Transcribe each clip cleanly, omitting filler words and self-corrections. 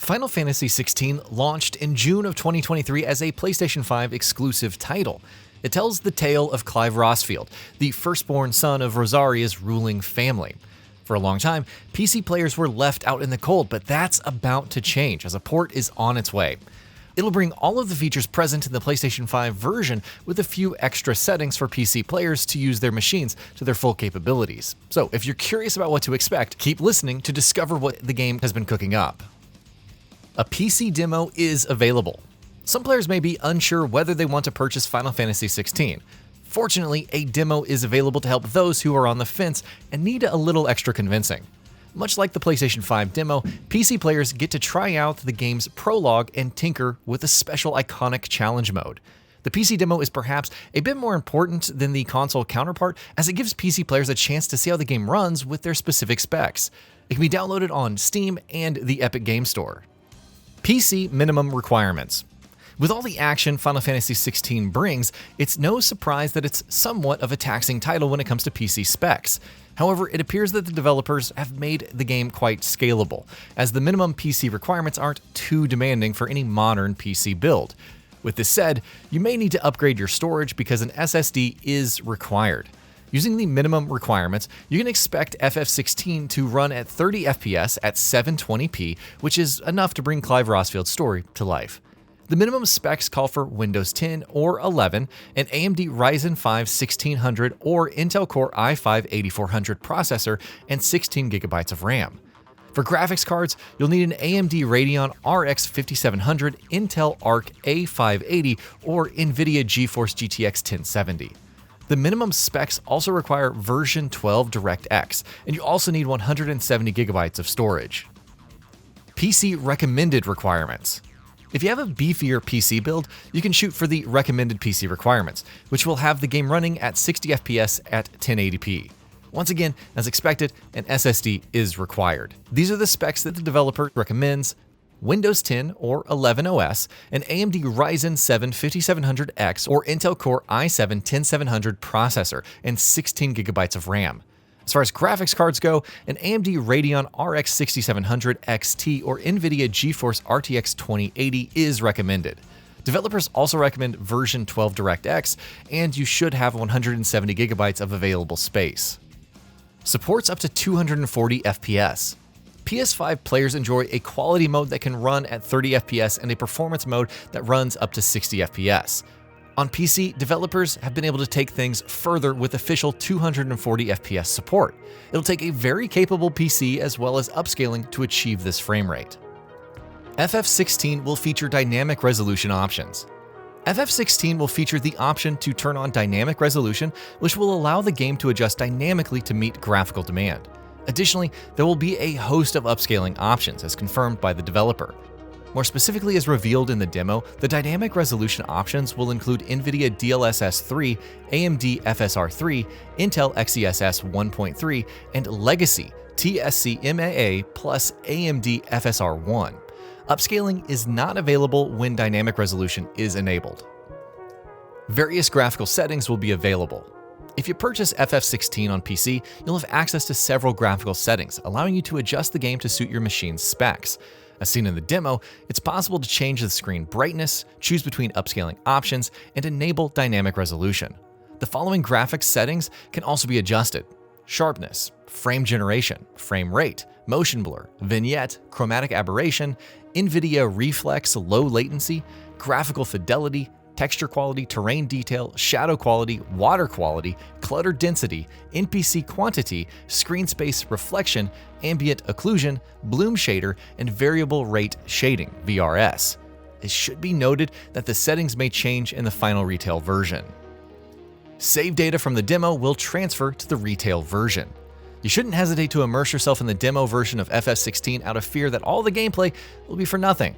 Final Fantasy XVI launched in June of 2023 as a PlayStation 5 exclusive title. It tells the tale of Clive Rosfield, the firstborn son of Rosaria's ruling family. For a long time, PC players were left out in the cold, but that's about to change as a port is on its way. It'll bring all of the features present in the PlayStation 5 version with a few extra settings for PC players to use their machines to their full capabilities. So if you're curious about what to expect, keep listening to discover what the game has been cooking up. A PC demo is available. Some players may be unsure whether they want to purchase Final Fantasy XVI. Fortunately, a demo is available to help those who are on the fence and need a little extra convincing. Much like the PlayStation 5 demo, PC players get to try out the game's prologue and tinker with a special iconic challenge mode. The PC demo is perhaps a bit more important than the console counterpart, as it gives PC players a chance to see how the game runs with their specific specs. It can be downloaded on Steam and the Epic Game Store. PC minimum requirements. With all the action Final Fantasy XVI brings, it's no surprise that it's somewhat of a taxing title when it comes to PC specs. However, it appears that the developers have made the game quite scalable, as the minimum PC requirements aren't too demanding for any modern PC build. With this said, you may need to upgrade your storage because an SSD is required. Using the minimum requirements, you can expect FF16 to run at 30 FPS at 720p, which is enough to bring Clive Rosfield's story to life. The minimum specs call for Windows 10 or 11, an AMD Ryzen 5 1600 or Intel Core i5-8400 processor, and 16GB of RAM. For graphics cards, you'll need an AMD Radeon RX 5700, Intel Arc A580, or NVIDIA GeForce GTX 1070. The minimum specs also require version 12 DirectX, and you also need 170GB of storage. PC recommended requirements. If you have a beefier PC build, you can shoot for the recommended PC requirements, which will have the game running at 60 FPS at 1080p. Once again, as expected, an SSD is required. These are the specs that the developer recommends: Windows 10 or 11 OS, an AMD Ryzen 7 5700X or Intel Core i7 10700 processor, and 16GB of RAM. As far as graphics cards go, an AMD Radeon RX 6700 XT or NVIDIA GeForce RTX 2080 is recommended. Developers also recommend version 12 DirectX, and you should have 170GB of available space. Supports up to 240 FPS. PS5 players enjoy a quality mode that can run at 30 FPS and a performance mode that runs up to 60 FPS. On PC, developers have been able to take things further with official 240 FPS support. It'll take a very capable PC as well as upscaling to achieve this frame rate. FF16 will feature dynamic resolution options. FF16 will feature the option to turn on dynamic resolution, which will allow the game to adjust dynamically to meet graphical demand. Additionally, there will be a host of upscaling options as confirmed by the developer. More specifically, as revealed in the demo, the dynamic resolution options will include NVIDIA DLSS 3, AMD FSR 3, Intel XeSS 1.3, and Legacy TSC-MAA plus AMD FSR 1. Upscaling is not available when dynamic resolution is enabled. Various graphical settings will be available. If you purchase FF16 on PC, you'll have access to several graphical settings, allowing you to adjust the game to suit your machine's specs. As seen in the demo, it's possible to change the screen brightness, choose between upscaling options, and enable dynamic resolution. The following graphics settings can also be adjusted: sharpness, frame generation, frame rate, motion blur, vignette, chromatic aberration, NVIDIA Reflex low latency, graphical fidelity, texture quality, terrain detail, shadow quality, water quality, clutter density, NPC quantity, screen space reflection, ambient occlusion, bloom shader, and variable rate shading (VRS). It should be noted that the settings may change in the final retail version. Save data from the demo will transfer to the retail version. You shouldn't hesitate to immerse yourself in the demo version of FF16 out of fear that all the gameplay will be for nothing.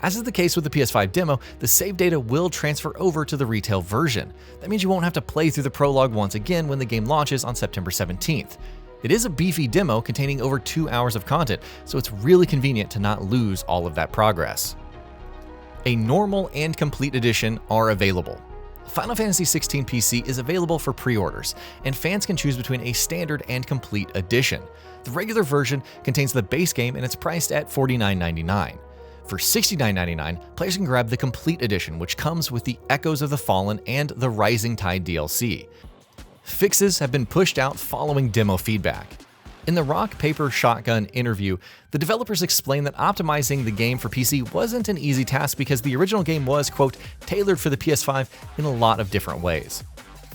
As is the case with the PS5 demo, the save data will transfer over to the retail version. That means you won't have to play through the prologue once again when the game launches on September 17th. It is a beefy demo containing over 2 hours of content, so it's really convenient to not lose all of that progress. A normal and complete edition are available. Final Fantasy XVI PC is available for pre-orders, and fans can choose between a standard and complete edition. The regular version contains the base game and it's priced at $49.99. For $69.99, players can grab the Complete Edition, which comes with the Echoes of the Fallen and the Rising Tide DLC. Fixes have been pushed out following demo feedback. In the Rock, Paper, Shotgun interview, the developers explained that optimizing the game for PC wasn't an easy task because the original game was, quote, tailored for the PS5 in a lot of different ways.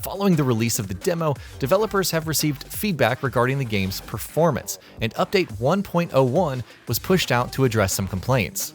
Following the release of the demo, developers have received feedback regarding the game's performance, and Update 1.01 was pushed out to address some complaints.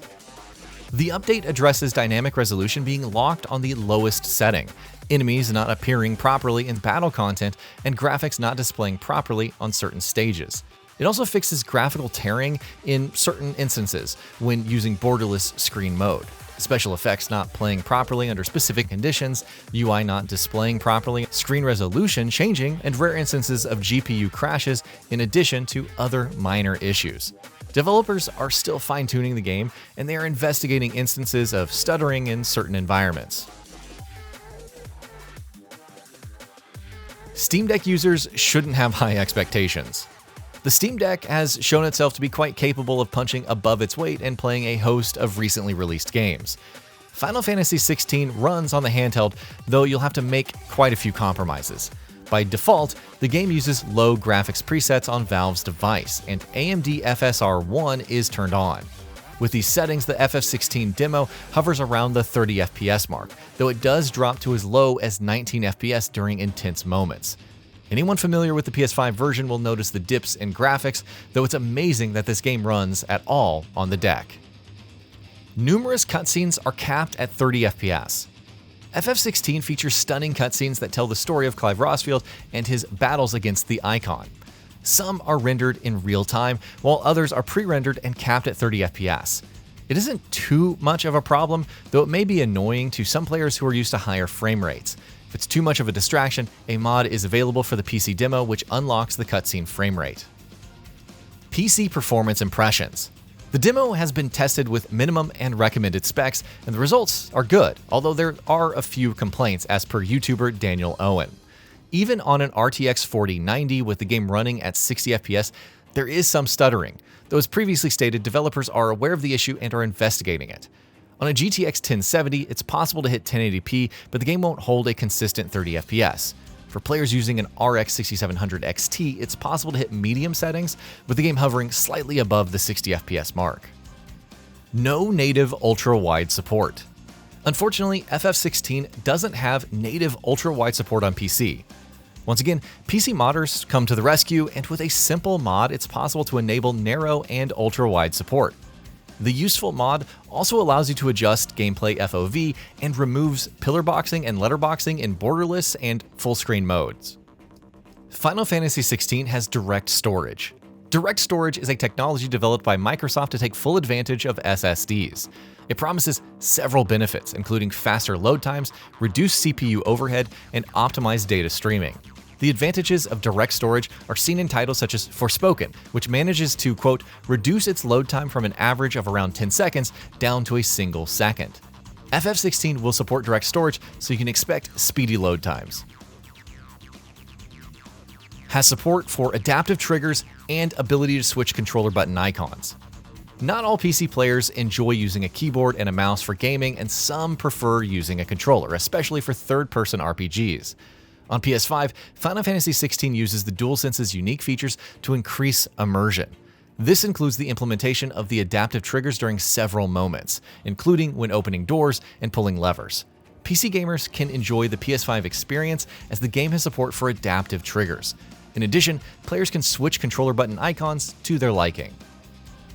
The update addresses dynamic resolution being locked on the lowest setting, enemies not appearing properly in battle content, and graphics not displaying properly on certain stages. It also fixes graphical tearing in certain instances when using borderless screen mode, special effects not playing properly under specific conditions, UI not displaying properly, screen resolution changing, and rare instances of GPU crashes in addition to other minor issues. Developers are still fine-tuning the game, and they are investigating instances of stuttering in certain environments. Steam Deck users shouldn't have high expectations. The Steam Deck has shown itself to be quite capable of punching above its weight and playing a host of recently released games. Final Fantasy XVI runs on the handheld, though you'll have to make quite a few compromises. By default, the game uses low graphics presets on Valve's device, and AMD FSR 1 is turned on. With these settings, the FF16 demo hovers around the 30 FPS mark, though it does drop to as low as 19 FPS during intense moments. Anyone familiar with the PS5 version will notice the dips in graphics, though it's amazing that this game runs at all on the deck. Numerous cutscenes are capped at 30 FPS. FF16 features stunning cutscenes that tell the story of Clive Rosfield and his battles against the Icon. Some are rendered in real time, while others are pre-rendered and capped at 30 FPS. It isn't too much of a problem, though it may be annoying to some players who are used to higher frame rates. If it's too much of a distraction, a mod is available for the PC demo which unlocks the cutscene frame rate. PC performance impressions. The demo has been tested with minimum and recommended specs, and the results are good, although there are a few complaints as per YouTuber Daniel Owen. Even on an RTX 4090 with the game running at 60 FPS, there is some stuttering, though as previously stated, developers are aware of the issue and are investigating it. On a GTX 1070, it's possible to hit 1080p, but the game won't hold a consistent 30 FPS. For players using an RX 6700 XT, it's possible to hit medium settings, with the game hovering slightly above the 60 FPS mark. No native ultra-wide support. Unfortunately, FF16 doesn't have native ultra-wide support on PC. Once again, PC modders come to the rescue, and with a simple mod, it's possible to enable narrow and ultra-wide support. The useful mod also allows you to adjust gameplay FOV and removes pillar boxing and letterboxing in borderless and full-screen modes. Final Fantasy XVI has direct storage. Direct storage is a technology developed by Microsoft to take full advantage of SSDs. It promises several benefits, including faster load times, reduced CPU overhead, and optimized data streaming. The advantages of direct storage are seen in titles such as Forspoken, which manages to, quote, reduce its load time from an average of around 10 seconds down to a single second. FF16 will support direct storage, so you can expect speedy load times. Has support for adaptive triggers and ability to switch controller button icons. Not all PC players enjoy using a keyboard and a mouse for gaming, and some prefer using a controller, especially for third-person RPGs. On PS5, Final Fantasy XVI uses the DualSense's unique features to increase immersion. This includes the implementation of the adaptive triggers during several moments, including when opening doors and pulling levers. PC gamers can enjoy the PS5 experience as the game has support for adaptive triggers. In addition, players can switch controller button icons to their liking.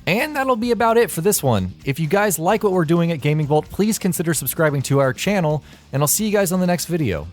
And that'll be about it for this one. If you guys like what we're doing at GamingBolt, please consider subscribing to our channel, and I'll see you guys on the next video.